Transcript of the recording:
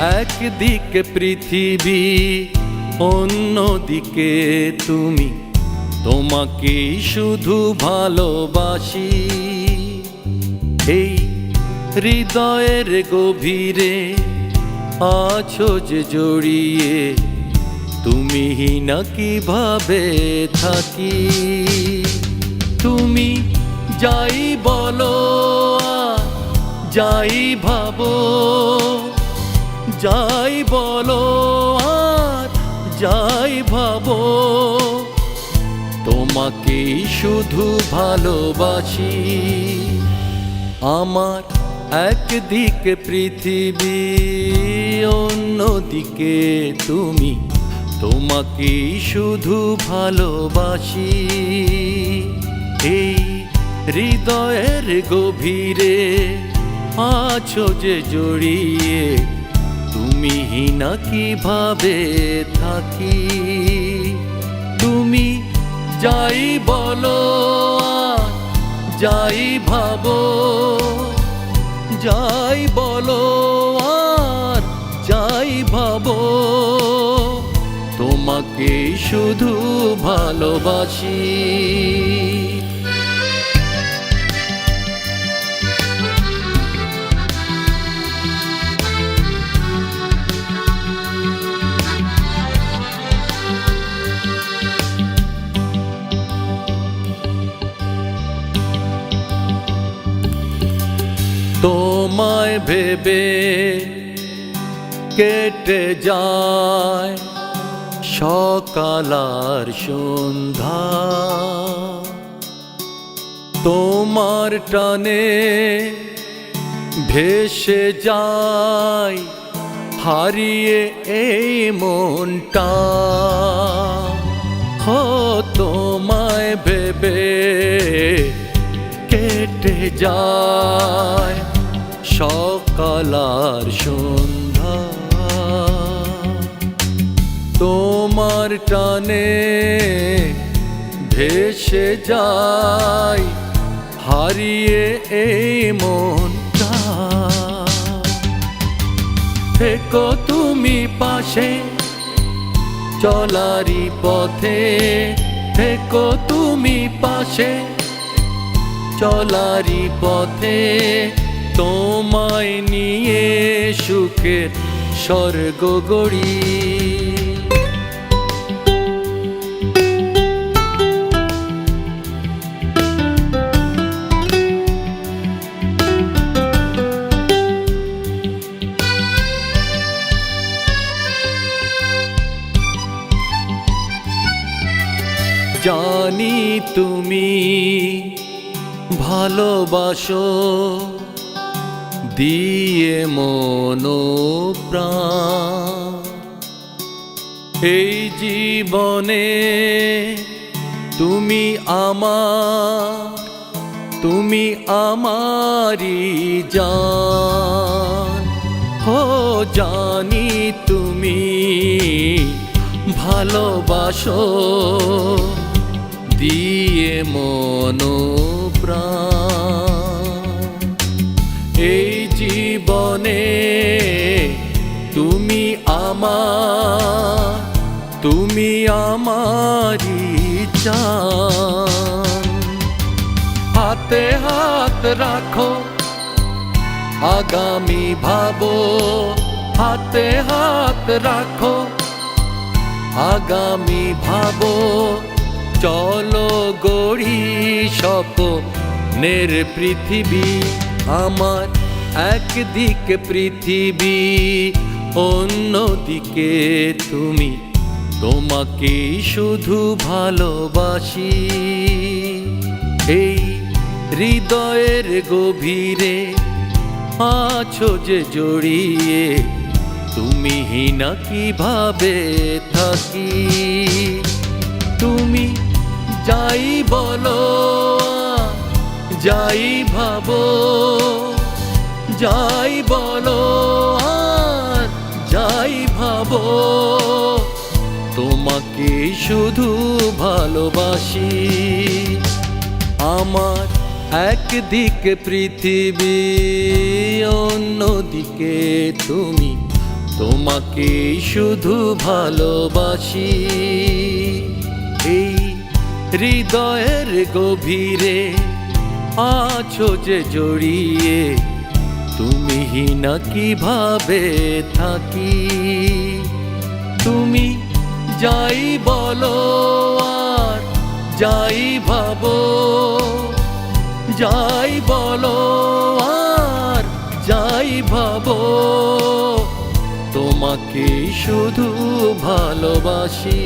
একদিকে পৃথিবী, অন্যদিকে তুমি, তোমাকেই শুধু ভালোবাসি। এই হৃদয়ের গভীরে আছো যে জড়িয়ে, তুমি না কিভাবে থাকি। তুমি যাই বলো আর যাই ভাবো, যাই বলো আর যাই ভাবো, তোমাকেই শুধু ভালোবাসি। আমার একদিকে পৃথিবী, অন্যদিকে তুমি, তোমাকেই শুধু ভালোবাসি। এই হৃদয়ের গভীরে আছো যে জড়িয়ে, তুমি না কিভাবে থাকি। তুমি যাই বলো আর যাই ভাবো, যাই বলো আর যাই ভাবো, তোমাকে শুধু ভালোবাসি। তোমায় ভেবে কেটে যায় সকাল আর সন্ধ্যা, তোমার টানে ভেসে যায় হারিয়ে এই মনটা। হো তোমায় ভেবে কেটে যায় সকাল আর সন্ধ্যা, তোমার টানে ভেসে যায় হারিয়ে এই মনটা। থেকো তুমি পাশে চলারি পথে, থেকো তুমি পাশে চলারি পথে, তোমায় নিয়ে সুখের স্বর্গ গড়ি। জানি তুমি ভালোবাসো দিয়ে মন প্রাণ, এই জীবনে তুমি আমারি জান। হো জানি তুমি ভালোবাসো দিয়ে মন প্রাণ, এই জীবনে তুমি আমারি জান। হাতে হাত রাখো আগামী ভাবো, হাতে হাত রাখো আগামী ভাবো, চলো গড়ি স্বপ্নের পৃথিবী। আমার একদিকে পৃথিবী, অন্যদিকে তুমি, তোমাকেই শুধু ভালোবাসি। এই হৃদয়ের গভীরে আছো যে জড়িয়ে, তুমি না কিভাবে থাকি। তুমি যাই বলো যাই ভাবো, যাই বলো আর যাই ভাবো, তোমাকে শুধু ভালোবাসি। আমার একদিকে পৃথিবী, অন্যদিকে তুমি, তোমাকে শুধু ভালোবাসি। এই হৃদয়ের গভীরে আছো যে জড়িয়ে, তুমি না কিভাবে থাকি। তুমি যাই বলো আর যাই ভাবো, যাই বলো আর যাই ভাবো, তোমাকে শুধু ভালোবাসি।